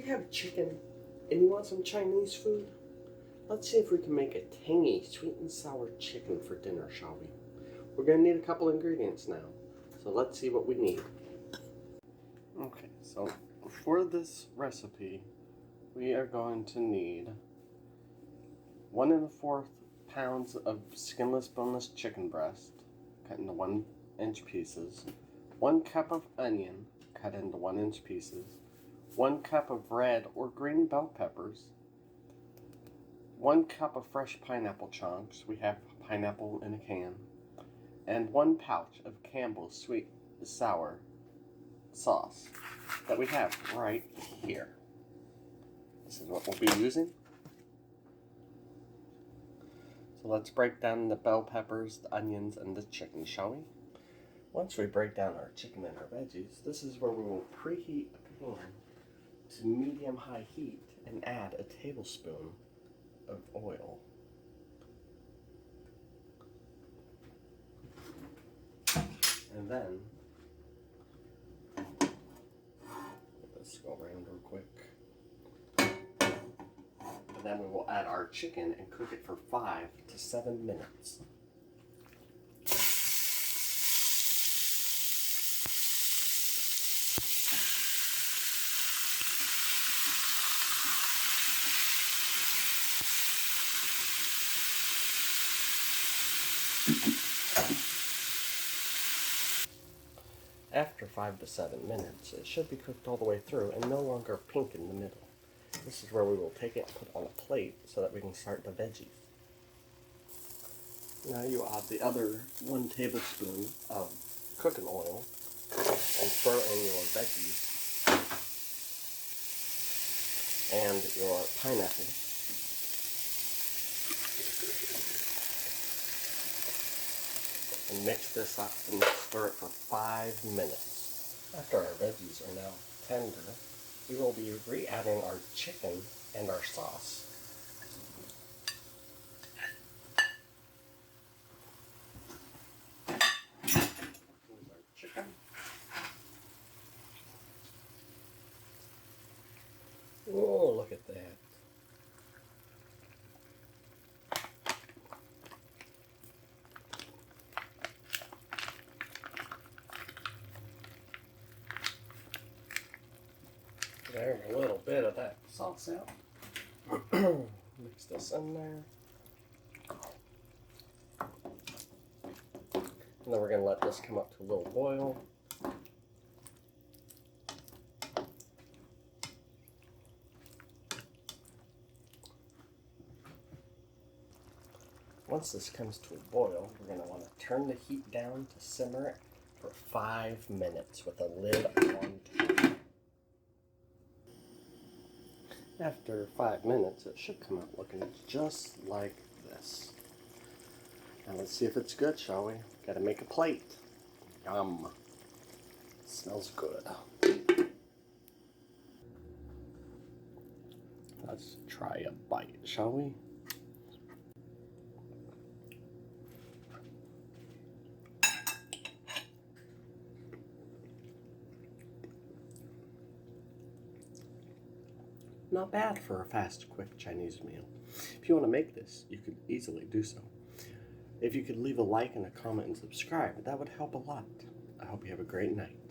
have chicken and you want some Chinese food? Let's see if we can make a tangy, sweet and sour chicken for dinner, shall we? We're going to need a couple ingredients now, so let's see what we need. Okay, so for this recipe, we are going to need 1 1/4 pounds of skinless, boneless chicken breast, cut into 1-inch pieces, 1 cup of onion, cut into 1-inch pieces, 1 cup of red or green bell peppers, 1 cup of fresh pineapple chunks, we have pineapple in a can, and 1 pouch of Campbell's sweet sour sauce that we have right here. This is what we'll be using. So let's break down the bell peppers, the onions, and the chicken, shall we? Once we break down our chicken and our veggies, this is where we will preheat a pan to medium-high heat and add a tablespoon of oil. And then, let this go around real quick. And then we will add our chicken and cook it for 5 to 7 minutes. After 5 to 7 minutes, it should be cooked all the way through and no longer pink in the middle. This is where we will take it and put it on a plate so that we can start the veggies. Now you add the other 1 tablespoon of cooking oil and throw in your veggies and your pineapple. And mix this up and stir it for 5 minutes. After our veggies are now tender, we will be re-adding our chicken and our sauce. Here's our chicken. Oh, look at that. There's a little bit of that sauce out. Mix this in there. And then we're going to let this come up to a little boil. Once this comes to a boil, we're going to want to turn the heat down to simmer it for 5 minutes with a lid on top. After 5 minutes, it should come out looking just like this. Now let's see if it's good, shall we? Gotta make a plate. Yum. Smells good. Let's try a bite, shall we? Not bad for a fast, quick Chinese meal. If you want to make this, you could easily do so. If you could leave a like and a comment and subscribe, that would help a lot. I hope you have a great night.